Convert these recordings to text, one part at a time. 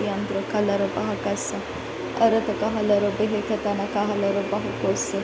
antro kalaro bahakasa. Arata kahalaro behe katana kahalaro bahukose.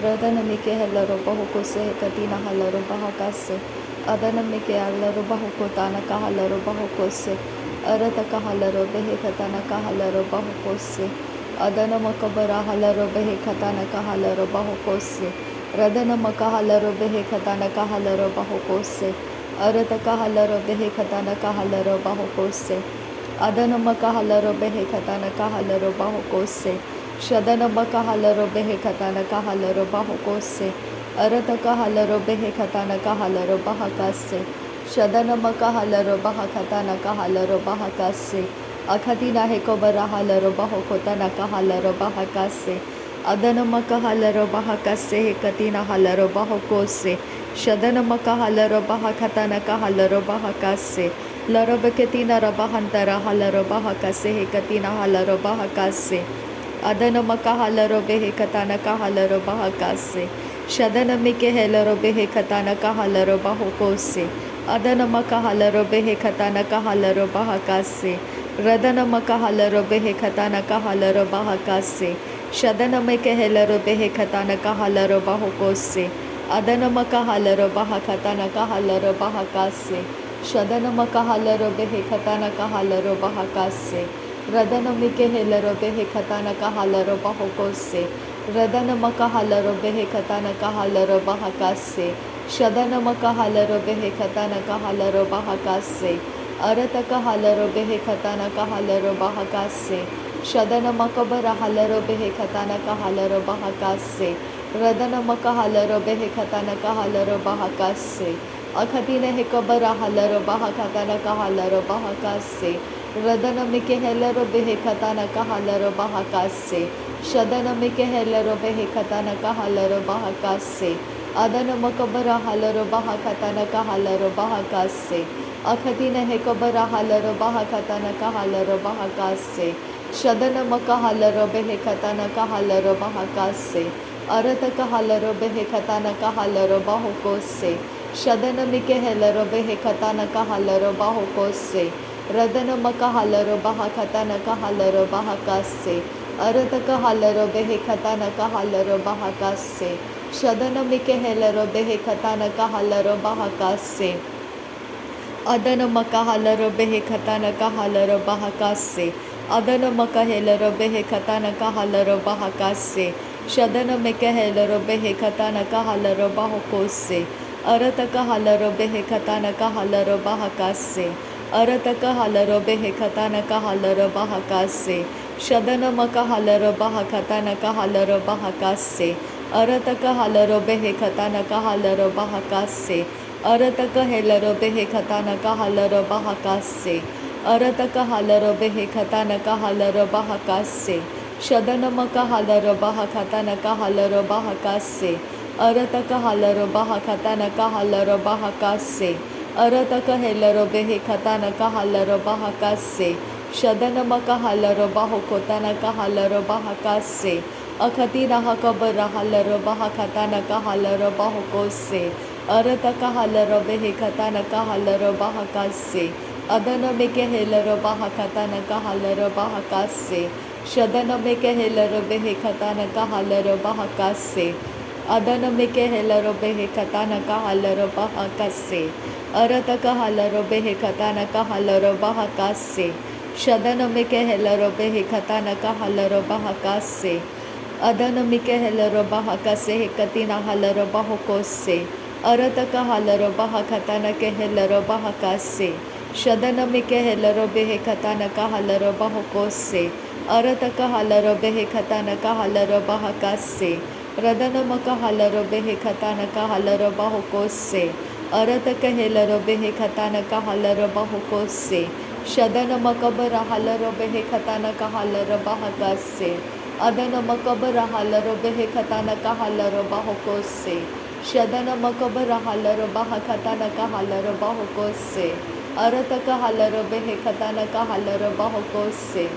Radana mike halaro bahukose katina halaro bahakase. Adana mike halaro bahukotana kahalaro bahukose. Arata kahalaro behe katana kahalaro bahukose. Adana makabara halaro behe katana kahalaro bahukose. Radana makahalaro behe katana kahalaro bahukose. Arata kahalaro behe katana kahalaro bahukose. Adana makahalaro behe katana kahalaro bahukose. Shadana makahalaro behe katana kahalaro bahukose. Arata kahalaro behe katana kahalaro bahakase. Shadana makahalaro bahakatana kahalaro bahakase. Akatina hekobara halaro bahokotana kahalaro bahakase. Adana makahalaro bahakase hekatina halaro bahokose. Shadana makahalaro bahakatana kahalaro bahakase. Larabaketina rabahantara halaro bahakase hekatina halaro bahakase. Adana makahalaro behe katana kahalaro bahakase. Shadana mike helaro behe katana kahalaro bahokose. Adana makahalaro behe katana kahalaro bahakase. Radana makahalaro behe katana kahalaro bahakase. Shadana mike helaro behe katana kahalaro bahokose. Adana makahalaro bahakatana kahalaro bahakase. Shadana makahalaro behe katana kahalaro bahakase. Radana mike helaro behe katana kahalaro bahokose. Radana makahalaro behe katana kahalaro bahakase. Shadana makahalaro behe katana kahalaro bahakase. Arata kahalaro behe katana kahalaro bahakase. Shadana makabara halaro behe katana kahalaro bahakase. Radana makahalaro behe katana kahalaro bahakase. Akhatina hekabara halaro bahakatana kahalaro bahakase. Radana mike helaro behe katana kahalaro bahakase. Shadana mike helaro behe katana kahalaro bahakase. Adana makabara halaro bahakatana kahalaro bahakase. Akhatina hekabara halaro bahakatana kahalaro bahakase. Shadana makahalaro behe katana kahalaro bahakase. Arata kahalaro behe katana kahalaro bahokose. Shadana mike helaro behe katana kahalaro bahokose. Radana makahalaro bahakatana kahalaro bahakase. Arata kahalaro behe katana kahalaro bahakase. Shadana mike helaro behe katana kahalaro bahakase. Adana makahalaro behe katana kahalaro bahakase. Adana makahelaro behe katana kahalaro bahakase. Shadana mekahelaro behe katana kahalaro bahokose. Arata kahalaro behe katana kahalaro bahakase. Arata kahalaro behe katana kahalaro bahakase. Shadana makahalaro bahakatana kahalaro bahakase. Arata kahalaro behe katana kahalaro bahakase. Arata kahelaro behe katana kahalaro bahakase. Arata kahalaro behe katana kahalaro bahakase. Shadana makahalaro bahakatana kahalaro bahakase. Arata kahalaro bahakatana kahalaro bahakase. Arata kahelaro behe katana kahalaro bahakase. Shadana makahalaro bahokotana kahalaro bahakase. Akatina hakabara halaro bahakatana kahalaro bahokose. Arata kahalaro behe katana kahalaro bahakase. Adana meke helaro bahakatana kahalaro bahakase. Shadana meke helaro behe katana kahalaro bahakase. Adana meke helaro behe katana kahalaro bahakase. Arata kahalaro behe katana kahalaro bahakase. Shadana meke helaro behe katana kahalaro bahakase. Adana mike helaro bahakase hekatina halaro bahokose. Arata kahalaro bahakatana ke helaro bahakase. Shadana mike helaro behe katana kahalaro bahokose. Arata kahalaro behe katana kahalaro bahakase. Radana makahalaro behe katana kahalaro bahokose. Arata kahelaro behe katana kahalaro bahokose. Shadana makabara halaro behe katana kahalaro bahakase. Adana makabara halaro behe katana kahalaro bahokose. Shadana makabara halaro bahakatana kahalaro bahokose. Arata kahalaro behe katana kahalaro bahokose.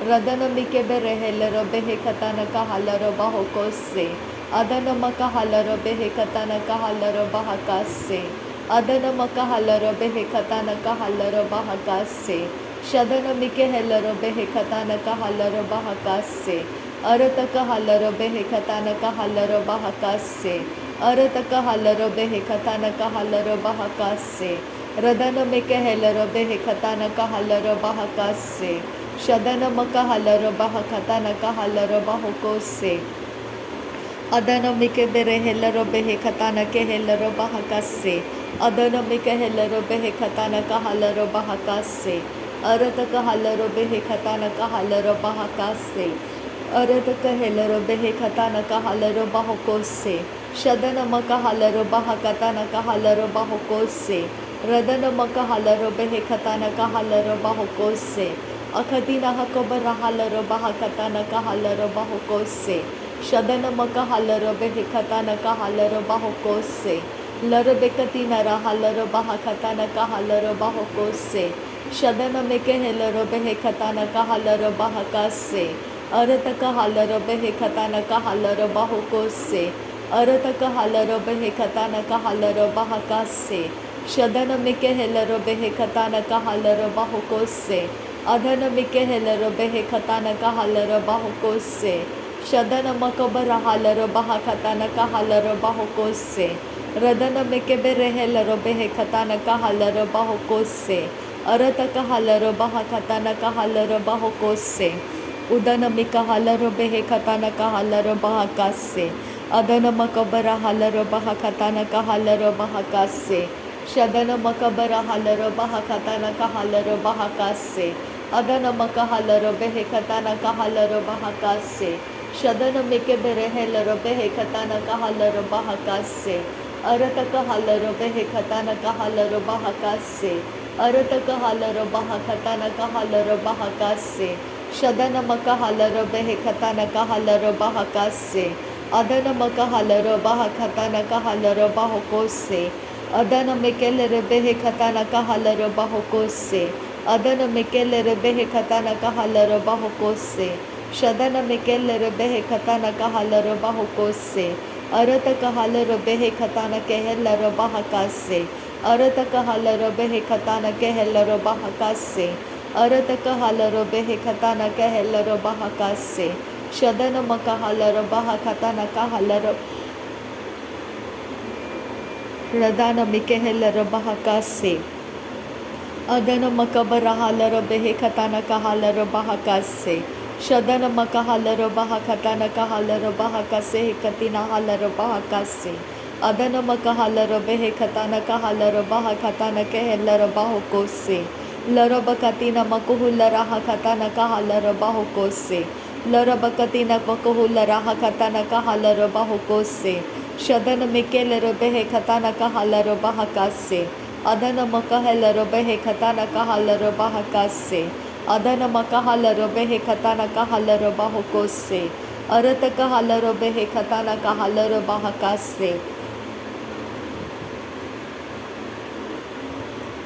Radana mike bere helaro behe katana kahalaro bahokose. Adana makahalaro behe katana kahalaro bahakase. Adana makahalaro behe katana kahalaro bahakase. Shadana mike hello behe katana kahalaro bahakase. Arata kahalaro behe katana kahalaro bahakase. Arata kahalaro behe katana kahalaro bahakase. Radana mike hello behe katana kahalaro bahakase. Shadana makahalaro bahakatana kahalaro bahokose. Adana mike bere hello behe katana ke hello bahakase. Adana mike hello behe katana kahalaro bahakase. Arata kahalaro behe katana kahalaro bahakase. Arata kahalaro behe katana kahalaro bahokose. Shadana makahalaro bahakatana kahalaro bahokose. Radana makahalaro behe katana kahalaro bahokose. Akadina hakobara halaro bahakatana kahalaro bahokose. Shadana makahalaro behe katana kahalaro bahokose. Larabekatina rahalaro bahakatana kahalaro bahokose. Shadana meke helaro behe katana kahalaro bahakase. Arata kahalaro behe katana kahalaro bahokose. Arata kahalaro behe katana kahalaro bahakase. Shadana meke helaro behe katana kahalaro bahokose. Adana meke helaro behe katana kahalaro bahokose. Shadana makabara halaro bahakatana kahalaro bahokose. Radana meke bere helaro behe katana kahalaro bahokose. Arata kahalaro bahakatana kahalaro bahokose. Udana mika halaro behe katana kahalaro bahakase. Adana makabara halaro bahakatana kahalaro bahakase. Shadana makabara halaro bahakatana kahalaro bahakase. Adana makahalaro behe katana kahalaro bahakase. Shadana meke bere helaro behe katana kahalaro bahakase. Arata kahalaro behe katana kahalaro bahakase. Arata kahalaro bahakatana kahalaro bahakase. Shadana makahalaro behe katana kahalaro bahakase. Adana makahalaro bahakatana kahalaro bahokose. Adana mekelere behe katana kahalaro bahokose. Adana mekelere behe katana kahalaro bahokose. Shadana mekelere behe katana kahalaro bahokose. Arata kahalaro behe katana kehelaro bahakase. Arata kahalaro behe katana kehelaro bahakase. Arata kahalaro behe katana kehelaro bahakase. Shadana makahalaro bahakatana kahalaro. Radana mikehelaro bahakase. Adana makabara halaro behe katana kahalaro bahakase. Shadana makahalaro bahakatana kahalaro bahakase katina halaro bahakase. Adana makahalaro behe katana kahalaro bahakatana kehelaro bahokose. Laro bakatina makuhulara hakatana kahalaro bahokose. Laro bakatina makuhulara hakatana kahalaro bahokose. Shadana mikelero behe katana kahalaro bahakase. Adana makahalaro behe katana kahalaro bahakase. Adana makahalaro behe katana kahalaro bahokose. Arata kahalaro behe katana kahalaro bahakase.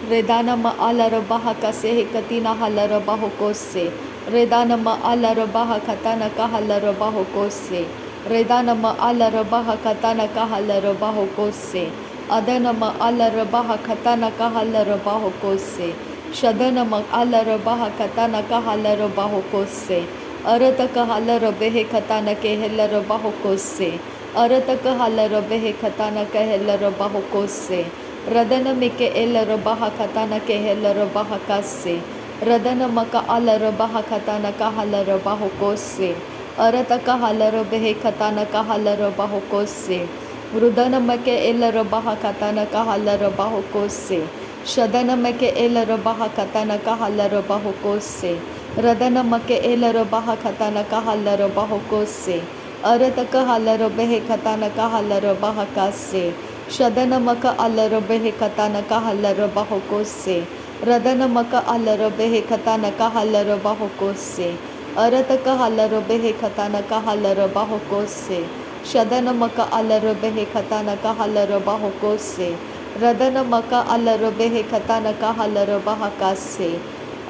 Redana ma alaro bahakase hekatina halaro bahokose. Redana ma alaro bahakatana kahalaro bahokose. Redana ma alaro bahakatana kahalaro bahokose. Adana ma alaro bahakatana kahalaro bahokose. Shadana ma alaro bahakatana kahalaro bahokose. Arata kahalaro behe katana kehelaro bahokose. Arata kahalaro behe katana kehelaro bahokose. Radana mike elaro bahakatana kehelaro bahakase. Radana maka alaro bahakatana kahalaro bahokose. Arata kahalaro behe katana kahalaro bahokose. Rudana make elaro bahakatana kahalaro bahokose. Shadana make elaro bahakatana kahalaro bahokose. Radana make elaro bahakatana kahalaro bahokose. Arata kahalaro behe katana kahalaro bahakase. Shadana maka alaro behe katana kahalaro bahokose. Radana maka alaro behe katana kahalaro bahokose. Arata kahalaro behe katana kahalaro bahokose. Shadana maka alaro behe katana kahalaro bahokose. Radana maka alaro behe katana kahalaro bahakase.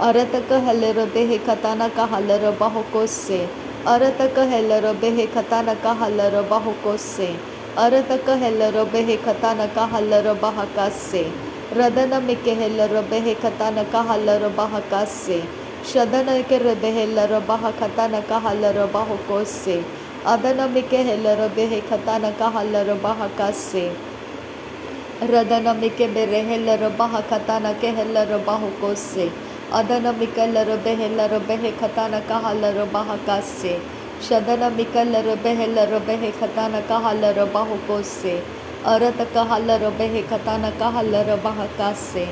Arata kahalaro behe katana kahalaro bahokose. Arata kahalaro behe katana kahalaro bahokose. Arata kahalaro behe katana kahalaro bahakase. Radana Mikehela Robehe Katana Kahala Robahakase. Shadana Kerebehela Robaha Katana Kahala Robahokose. Adana Mikehela Robehe Katana Kahala Robahakase. Radana Mike Berehela Rabaha Katana Kehela Rabahu Kose. Adana Mikala Rabehela Rabehe Katana Kahala Rabaha Kase. Shadana Mikala Rabehela Rabehe Katana Kahala Rabahu Kose. Arata Kahala Rabehe Katana Kahala Rabaha Kase.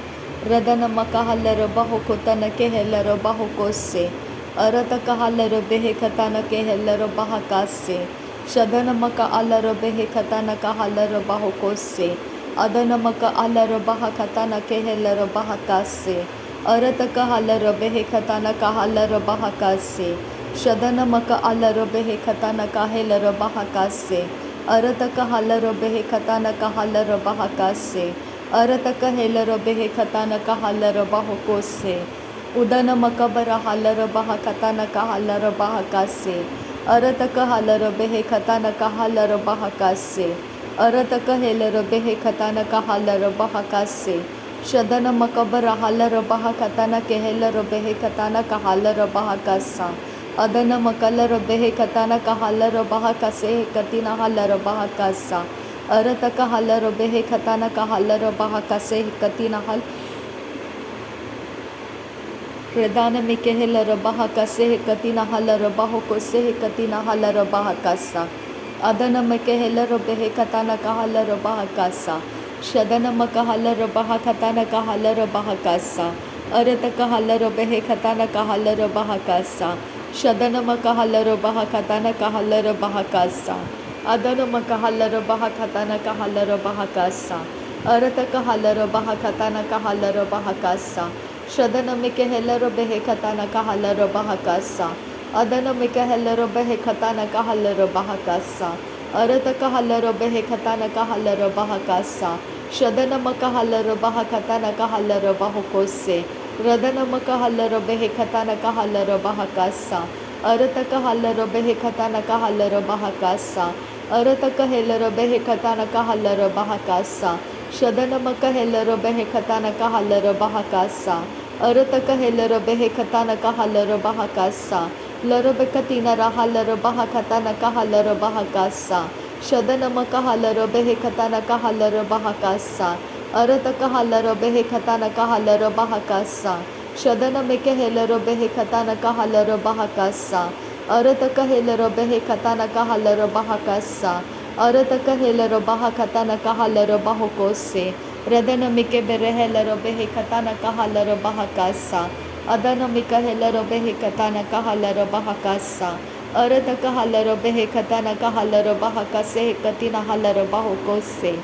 Radana Makahala Rabahu Kotana Kehela Rabahu Kose. Arata Kahala Rabehe Katana Kehela Rabaha Kase. Shadana Maka Ala Rabehe Katana Kahala Rabahu Kose. Adana Maka Ala Rabaha Katana Kehela Rabaha Kase. Arata Kahala Rabehe Katana Kahala Rabaha Kase. Shadana Maka Ala Rabehe Katana Kahela Rabaha Kase. Arata Kahala Rabehe Katana Kahala Rabaha Kase. Arata Kahela Rabehe Katana Kahala Rabahu Kose. Udana Makabara Hala Rabaha Katana Kahala Rabaha Kase. Arata Kahala Rabehe Katana Kahala Rabaha Kase. Arata Kahela Rabehe Katana Kahala Rabaha Kase. Shadana Makabara Hala Rabaha Katana Kehela Rabehe Katana Kahala Rabaha Kasa. Adana Makala Rabehe Katana Kahala Rabaha Kase Katina Hala Rabaha Kasa. Arata Kahala Rabehe Katana Kahala Rabaha Kase Katina Hal Redana Mikehela Rabaha Kase Katina Hala Rabaho Kose Katina Hala Rabaha Kasa. Adana Mikehela Rabehe Katana Kahala Rabaha Kasa. Shadana Makahala Rabaha Katana Kahala Rabaha Kasa. Arata Kahala Rabehe Katana Kahala Rabaha Kasa. Shadana Makahala Rabaha Katana Kahala Rabaha Kasa. Adana Makahala Rabaha Katana Kahala Rabaha Kasa. Arata Kahala Rabaha Katana Kahala Rabaha Kasa. Shadana Mikehela Rabehe Katana Kahala Rabaha Kasa. Adana Mikehela Rabehe Katana Kahala Rabaha Kasa. Arata Kahala Rabehe Katana Kahala Rabaha Kasa. Shadana Makahala Rabaha Katana Kahala Rabahu Kose. Radana Makahala Rabehe Katana Kahala Rabaha Kasa. Arata Kahala Rabehe Katana Kahala Rabaha Kasa. Arata Kahela Rabehe Katana Kahala Rabaha Kasa. Shadana Makahela Rabehe Katana Kahala Rabaha Kasa. Arata Kahela Rabehe Katana Kahala Rabaha Kasa. Larabe Katina Rahala Rabaha Katana Kahala Rabaha Kasa. Shadana Makahala Rabehe Katana Kahala Rabaha Kasa. Arata Kahala Rabehe Katana Kahala Rabaha Kasa. Shadana Mikehela Rabehe Katana Kahala Rabaha Kasa. Arata Kahela Rabehe Katana Kahala Rabaha Kasa. Arata Kahela Rabaha Katana Kahala Rabahu Kose. Radana Mikeberehela Rabehe Katana Kahala Rabaha Kasa. Adana Mikahela Rabehe Katana Kahala Rabaha Kasa. Arata Kahala Rabehe Katana Kahala Rabaha Kase Katina Hala Rabahu Kose.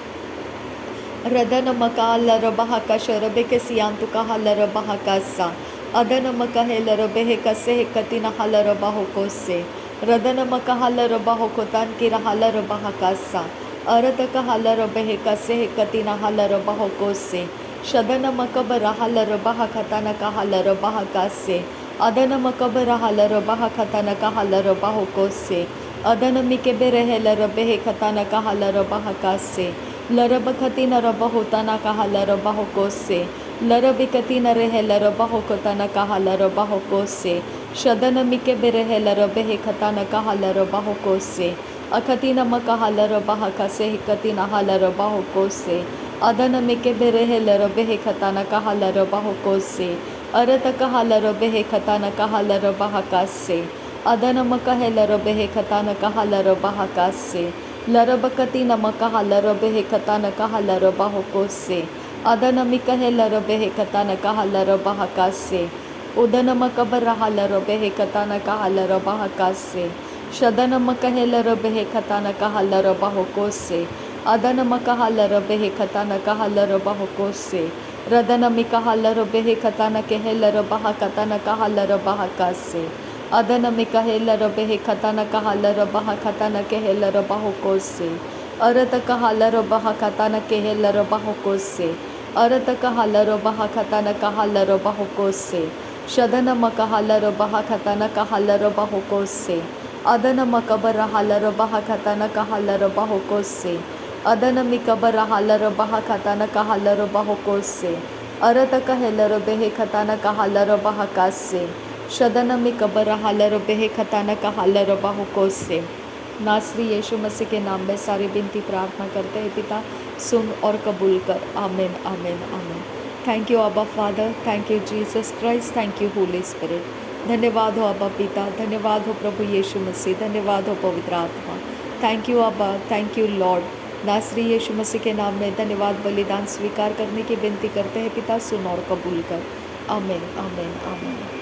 Radana Makala Rabaha Kasha Rabeke Siantu Kahala Rabaha Kasa. Adana Makahela Rabehe Kase Katina Hala Rabahu Kose. Radana Makahala Rabahu Kotan Kira Hala Rabaha Kasa. Arata Kahala Rabehe Kase Katina Hala Rabahu Kose. Shadana Makabara Hala Rabaha Katana Kahala Rabaha Kase. Adana Makabara Hala Rabaha Katana Kahala Rabahu Kose. Adana Mikeberehela Rabehe Katana Kahala Rabaha Kase. Larabakatina Rabahutana Kahala Rabahu Kose. Larabikatina Rehela Rabahu Kotana Kahala Rabahu Kose. Shadana Mikeberehela Rabehe Katana Kahala Rabahu Kose. Akatina Makahala Rabaha Kase Katina Hala Rabahu Kose. Adana Mikeberehela Rabehe Katana Kahala Rabahu Kose. Arata Kahala Rabehe Katana Kahala Rabaha Kase. Adana Makahela Rabehe Katana Kahala Rabaha Kase. Larabakatina Makahala Rabehe Katana Kahala Rabahu Kose. Adana Mikahela Rabehe Katana Kahala Rabaha Kase. Udana Makabara Hala Rabehe Katana Kahala Rabaha Kase. Shadana Makahela Rabehe Katana Kahala Rabahu Kose. Adana Makahala Rabehe Katana Kahala Rabahu Kose. Radana Mikahala Rabehe Katana Kehela Rabaha Katana Kahala Rabaha Kase. Adana Mikahela Rabehe Katana Kahala Rabaha Katana Kehela Rabahu Kose. Arata Kahala Rabaha Katana Kehela Rabahu Kose. Arata Kahala Rabaha Katana Kahala Rabahu Kose. Shadana Makahala Rabaha Katana Kahala Rabahu Kose. Adana Makabara Hala Rabaha Katana Kahala Rabahu Kose. अदनमि कबर हालर बहा खताना कहालर बहुकोसे अरत कहलर बेहे खताना कहालर बहकासे शदनमि कबर हालर बेहे खताना कहालर बहुकोसे। नासरी यीशु मसीह के नाम में सारी विनती प्रार्थना करते हैं पिता, सुन और कबूल कर। आमीन आमीन आमीन। थैंक यू अब्बा father, thank you Jesus Christ, thank you Holi spirit. धन्यवाद हो अब्बा पिता, धन्यवाद हो प्रभु यीशु मसीह, धन्यवाद हो पवित्र आत्मा। थैंक यू अब्बा, थैंक यू लॉर्ड। नासरी यीशु मसीह के नाम में धन्यवाद बलिदान स्वीकार करने की विनती करते हैं पिता, सुन और कबूल कर। आमीन आमीन आमीन।